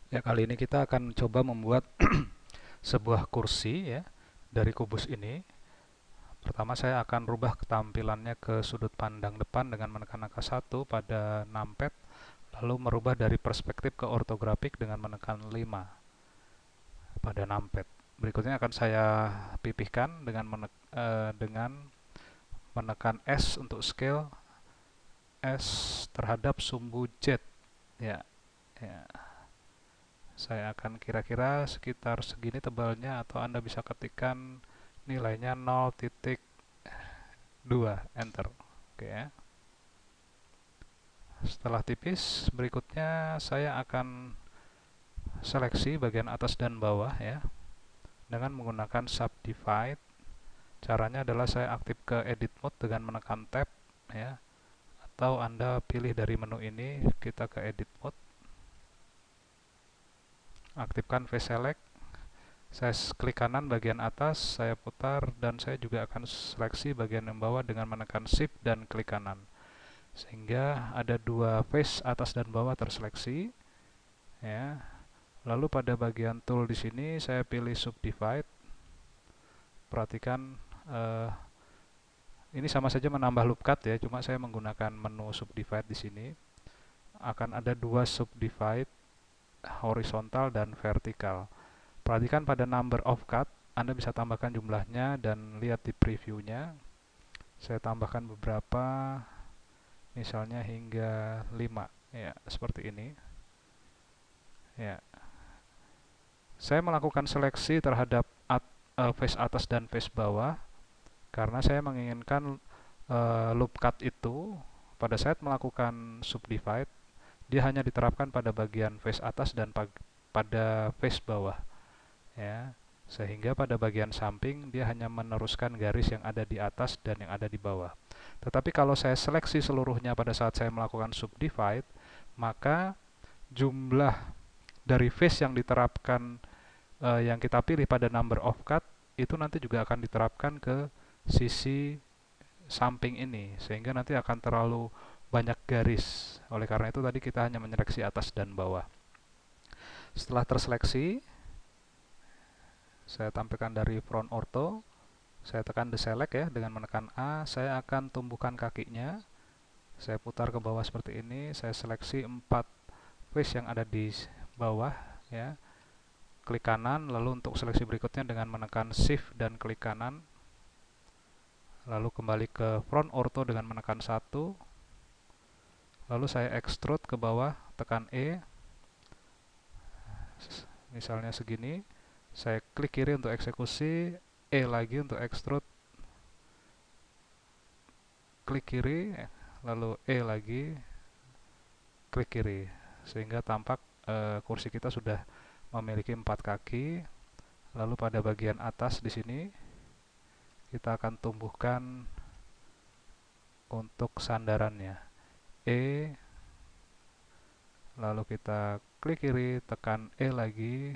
Ya, kali ini kita akan coba membuat sebuah kursi ya dari kubus ini. Pertama saya akan rubah ketampilannya ke sudut pandang depan dengan menekan angka 1 pada numpad, lalu merubah dari perspektif ke ortografik dengan menekan 5 pada numpad. Berikutnya akan saya pipihkan dengan menekan S untuk scale, S terhadap sumbu Z ya. Ya, saya akan kira-kira sekitar segini tebalnya, atau Anda bisa ketikkan nilainya 0,2 enter. Oke ya. Setelah tipis, berikutnya saya akan seleksi bagian atas dan bawah ya dengan menggunakan subdivide. Caranya adalah saya aktif ke edit mode dengan menekan tab ya, atau Anda pilih dari menu ini, kita ke edit mode, aktifkan face select. Saya klik kanan bagian atas, saya putar, dan saya juga akan seleksi bagian yang bawah dengan menekan shift dan klik kanan, sehingga ada dua face atas dan bawah terseleksi ya. Lalu pada bagian tool di sini saya pilih subdivide. Perhatikan eh, ini sama saja menambah loop cut ya, cuma saya menggunakan menu subdivide di sini. Akan ada dua subdivide, horizontal dan vertikal. Perhatikan pada number of cut, Anda bisa tambahkan jumlahnya dan lihat di previewnya. Saya tambahkan beberapa, misalnya hingga 5 ya, seperti ini ya. Saya melakukan seleksi terhadap face atas dan face bawah karena saya menginginkan loop cut itu pada saat melakukan subdivide dia hanya diterapkan pada bagian face atas dan pada face bawah ya, sehingga pada bagian samping dia hanya meneruskan garis yang ada di atas dan yang ada di bawah. Tetapi kalau saya seleksi seluruhnya pada saat saya melakukan subdivide, maka jumlah dari face yang diterapkan, yang kita pilih pada number of cut, itu nanti juga akan diterapkan ke sisi samping ini, sehingga nanti akan terlalu banyak garis. Oleh karena itu tadi kita hanya menyeleksi atas dan bawah. Setelah terseleksi, saya tampilkan dari front ortho. Saya tekan deselect ya, dengan menekan A, saya akan tumbuhkan kakinya. Saya putar ke bawah seperti ini, saya seleksi 4 face yang ada di bawah ya. Klik kanan, lalu untuk seleksi berikutnya dengan menekan shift dan klik kanan. Lalu kembali ke front ortho dengan menekan 1. Lalu saya extrude ke bawah, tekan E. Misalnya segini. Saya klik kiri untuk eksekusi, E lagi untuk extrude, klik kiri, lalu E lagi, klik kiri, sehingga tampak kursi kita sudah memiliki 4 kaki. Lalu pada bagian atas di sini kita akan tumbuhkan untuk sandarannya E, lalu kita klik kiri, tekan E lagi,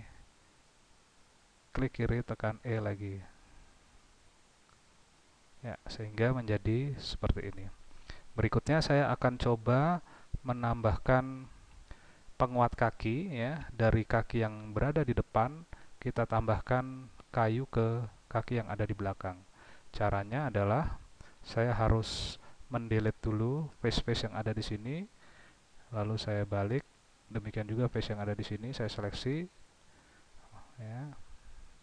klik kiri, tekan E lagi ya, sehingga menjadi seperti ini. Berikutnya saya akan coba menambahkan penguat kaki ya, dari kaki yang berada di depan kita tambahkan kayu ke kaki yang ada di belakang. Caranya adalah saya harus mendelete dulu face-face yang ada di sini, lalu saya balik, demikian juga face yang ada di sini saya seleksi ya.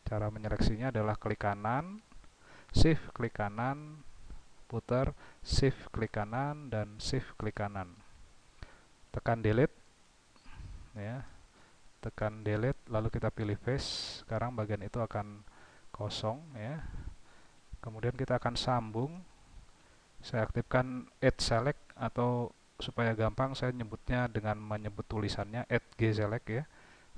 Cara menyeleksinya adalah klik kanan, shift klik kanan, putar, shift klik kanan, dan shift klik kanan, tekan delete ya, tekan delete, lalu kita pilih face. Sekarang bagian itu akan kosong ya. Kemudian kita akan sambung. Saya aktifkan add select, atau supaya gampang saya nyebutnya dengan menyebut tulisannya add g select ya.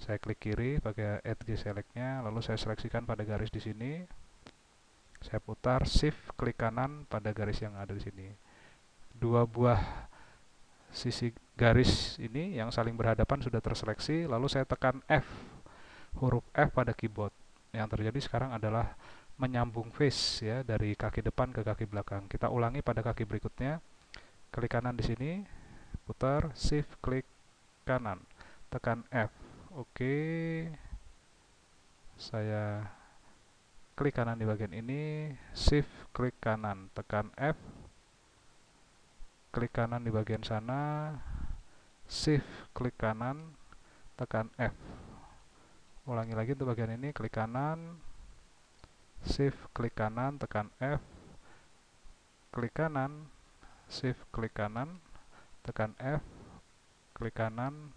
Saya klik kiri pakai add g selectnya, lalu saya seleksikan pada garis di sini. Saya putar, shift klik kanan pada garis yang ada di sini. Dua buah sisi garis ini yang saling berhadapan sudah terseleksi, lalu saya tekan F, huruf F pada keyboard. Yang terjadi sekarang adalah menyambung face ya, dari kaki depan ke kaki belakang. Kita ulangi pada kaki berikutnya. Klik kanan di sini, putar, shift klik kanan, tekan F. Oke, saya klik kanan di bagian ini, shift klik kanan, tekan F, klik kanan di bagian sana, shift klik kanan, tekan F. Ulangi lagi untuk bagian ini, klik kanan, shift klik kanan, tekan F, klik kanan, shift klik kanan, tekan F, klik kanan,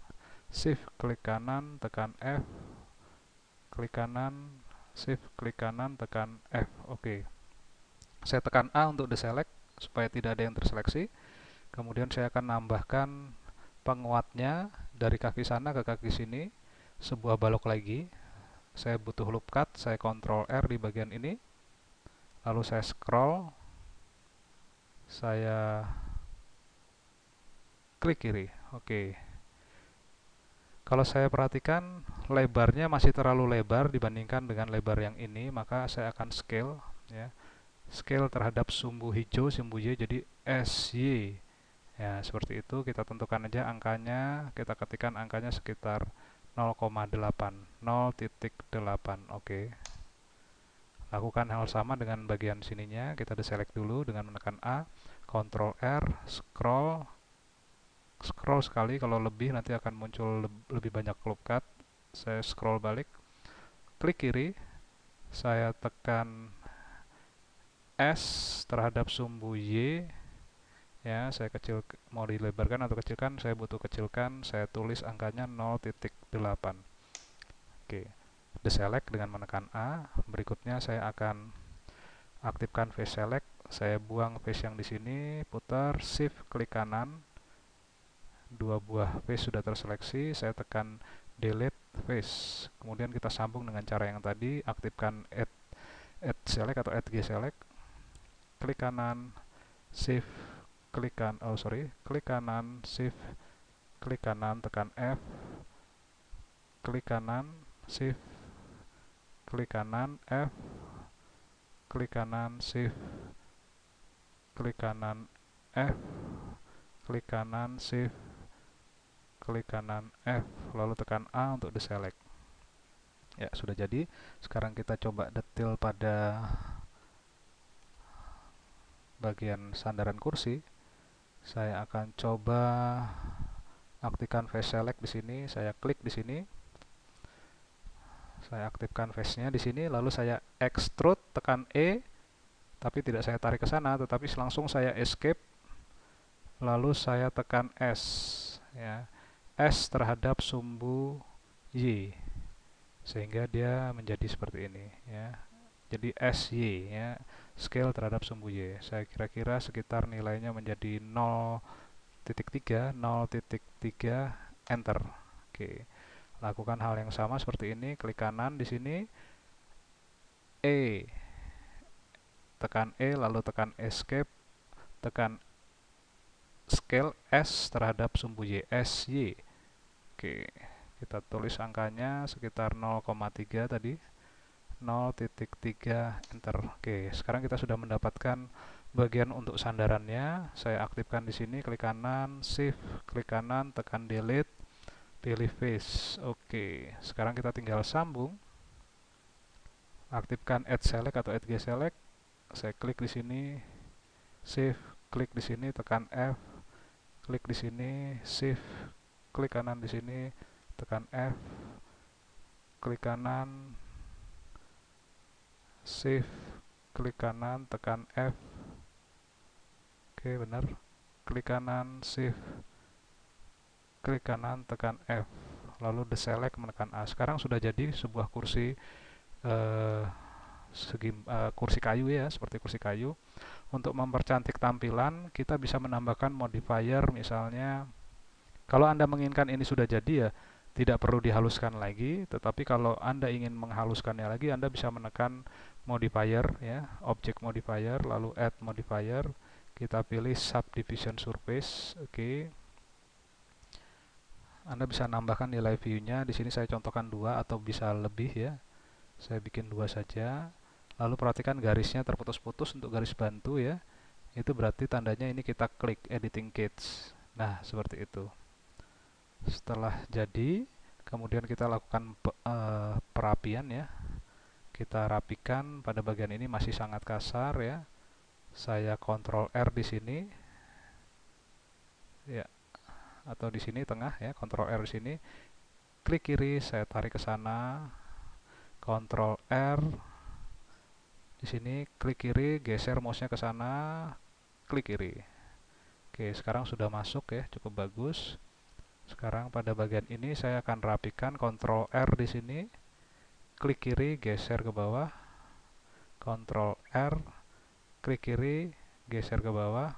shift klik kanan, tekan F, klik kanan, shift klik kanan, tekan F. Oke. Saya tekan A untuk deselect supaya tidak ada yang terseleksi. Kemudian saya akan nambahkan penguatnya dari kaki sana ke kaki sini, sebuah balok lagi. Saya butuh loop cut, saya Ctrl R di bagian ini. Lalu saya scroll, saya klik kiri. Oke. Kalau saya perhatikan lebarnya masih terlalu lebar dibandingkan dengan lebar yang ini, maka saya akan scale ya. Scale terhadap sumbu hijau, sumbu Y jadi SY. Ya, seperti itu. Kita tentukan aja angkanya, kita ketikkan angkanya sekitar 0,8, 0,8. Oke. Lakukan hal sama dengan bagian sininya. Kita deselect dulu dengan menekan A, Ctrl R, scroll sekali, kalau lebih nanti akan muncul lebih banyak loop cut. Saya scroll balik, klik kiri, saya tekan S terhadap sumbu Y ya, saya kecil, mau dilebarkan atau kecilkan, saya butuh kecilkan, saya tulis angkanya 0,8. Oke, deselect dengan menekan A. Berikutnya saya akan aktifkan face select, saya buang face yang di sini, putar, shift klik kanan, dua buah face sudah terseleksi, saya tekan delete face. Kemudian kita sambung dengan cara yang tadi, aktifkan add select atau add G select, klik kanan, shift klik kanan, shift klik kanan, tekan F, klik kanan, shift klik kanan, F, klik kanan, shift klik kanan, F, klik kanan, shift klik kanan, F, lalu tekan A untuk deselect. Ya, sudah jadi. Sekarang kita coba detail pada bagian sandaran kursi. Saya akan coba aktifkan face select di sini. Saya klik di sini. Saya aktifkan face-nya di sini, lalu saya extrude, tekan E, tapi tidak saya tarik ke sana, tetapi langsung saya escape, lalu saya tekan S, ya, S terhadap sumbu Y, sehingga dia menjadi seperti ini, ya. Jadi SY, ya, scale terhadap sumbu Y. Saya kira-kira sekitar nilainya menjadi 0,3, 0,3, enter. Oke. Lakukan hal yang sama seperti ini, klik kanan di sini, E, tekan E, lalu tekan escape, tekan scale S terhadap sumbu Y, SY. Oke, kita tulis angkanya sekitar 0,3 tadi, 0,3, enter. Oke, sekarang kita sudah mendapatkan bagian untuk sandarannya. Saya aktifkan di sini, klik kanan, shift, klik kanan, tekan delete, pilih face. Oke, sekarang kita tinggal sambung. Aktifkan add select atau add G select. Saya klik di sini, shift, klik di sini, tekan F, klik di sini, shift, klik kanan di sini, tekan F, klik kanan, shift, klik kanan, tekan F. Oke, benar. Klik kanan, shift, klik kanan, tekan F. Lalu deselect, menekan A. Sekarang sudah jadi sebuah kursi kursi kayu ya, seperti kursi kayu. Untuk mempercantik tampilan, kita bisa menambahkan modifier, misalnya kalau Anda menginginkan ini sudah jadi ya, tidak perlu dihaluskan lagi, tetapi kalau Anda ingin menghaluskannya lagi, Anda bisa menekan modifier ya, object modifier, lalu add modifier, kita pilih subdivision surface. Oke. Anda bisa nambahkan nilai view-nya, di sini saya contohkan 2 atau bisa lebih ya. Saya bikin 2 saja. Lalu perhatikan garisnya terputus-putus untuk garis bantu ya. Itu berarti tandanya ini kita klik editing cage. Nah, seperti itu. Setelah jadi, kemudian kita lakukan perapian ya. Kita rapikan. Pada bagian ini masih sangat kasar ya. Saya Ctrl R di sini ya, atau di sini tengah ya, Ctrl R di sini. Klik kiri, saya tarik ke sana. Ctrl R di sini, klik kiri, geser mouse-nya ke sana, klik kiri. Oke, sekarang sudah masuk ya, cukup bagus. Sekarang pada bagian ini saya akan rapikan. Ctrl R di sini, klik kiri, geser ke bawah. Ctrl R, klik kiri, geser ke bawah.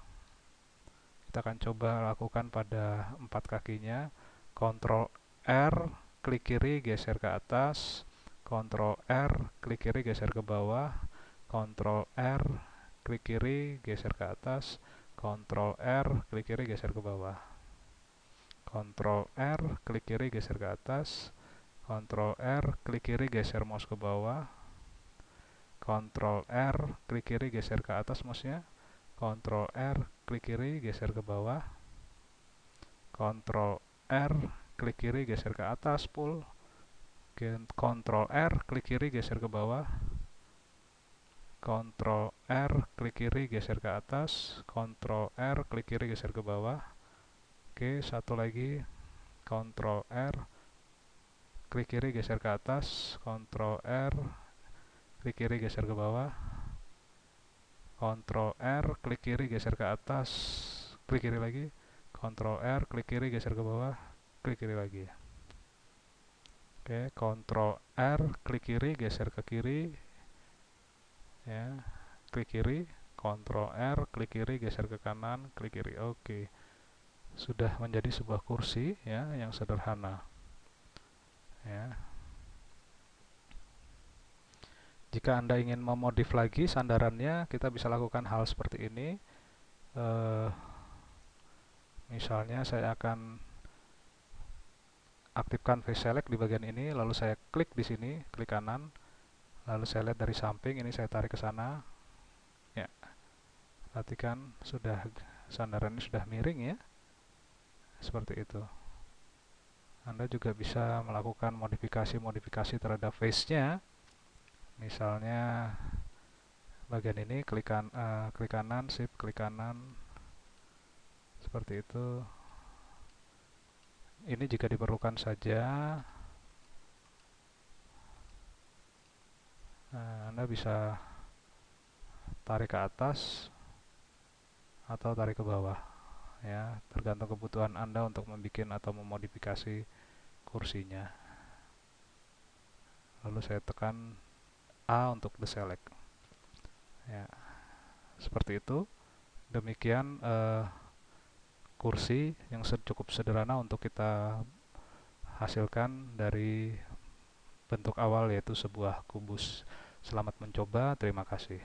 Kita akan coba lakukan pada 4 kakinya. Ctrl R, klik kiri, geser ke atas. Ctrl R, klik kiri, geser ke bawah. Ctrl R, klik kiri, geser ke atas. Ctrl R, klik kiri, geser ke bawah. Ctrl R, klik kiri, geser ke atas. Ctrl R, klik kiri, geser mouse ke bawah. Ctrl R, klik kiri, geser ke atas mouse-nya. Ctrl R, klik kiri, geser ke bawah. Ctrl R, klik kiri, geser ke atas, pull. Ctrl R, klik kiri, geser ke bawah. Ctrl R, klik kiri, geser ke atas. Ctrl R, klik kiri, geser ke bawah. Oke, satu lagi. Ctrl R, klik kiri, geser ke atas. Ctrl R, klik kiri, geser ke bawah. Ctrl R, klik kiri, geser ke atas. Klik kiri lagi. Ctrl R, klik kiri, geser ke bawah. Klik kiri lagi. Oke, Ctrl R, klik kiri, geser ke kiri. Ya, klik kiri. Ctrl R, klik kiri, geser ke kanan. Klik kiri. Oke. Sudah menjadi sebuah kursi ya yang sederhana. Ya. Jika Anda ingin memodif lagi sandarannya, kita bisa lakukan hal seperti ini. Misalnya saya akan aktifkan face select di bagian ini, lalu saya klik di sini, klik kanan, lalu saya lihat dari samping, ini saya tarik ke sana. Ya, perhatikan sudah sandaran ini sudah miring ya, seperti itu. Anda juga bisa melakukan modifikasi terhadap face-nya. Misalnya bagian ini klik kanan, shift klik kanan, seperti itu. Ini jika diperlukan saja. Anda bisa tarik ke atas atau tarik ke bawah ya, tergantung kebutuhan Anda untuk membuat atau memodifikasi kursinya. Lalu saya tekan A untuk deselect ya, seperti itu. Demikian kursi yang cukup sederhana untuk kita hasilkan dari bentuk awal, yaitu sebuah kubus. Selamat mencoba, terima kasih.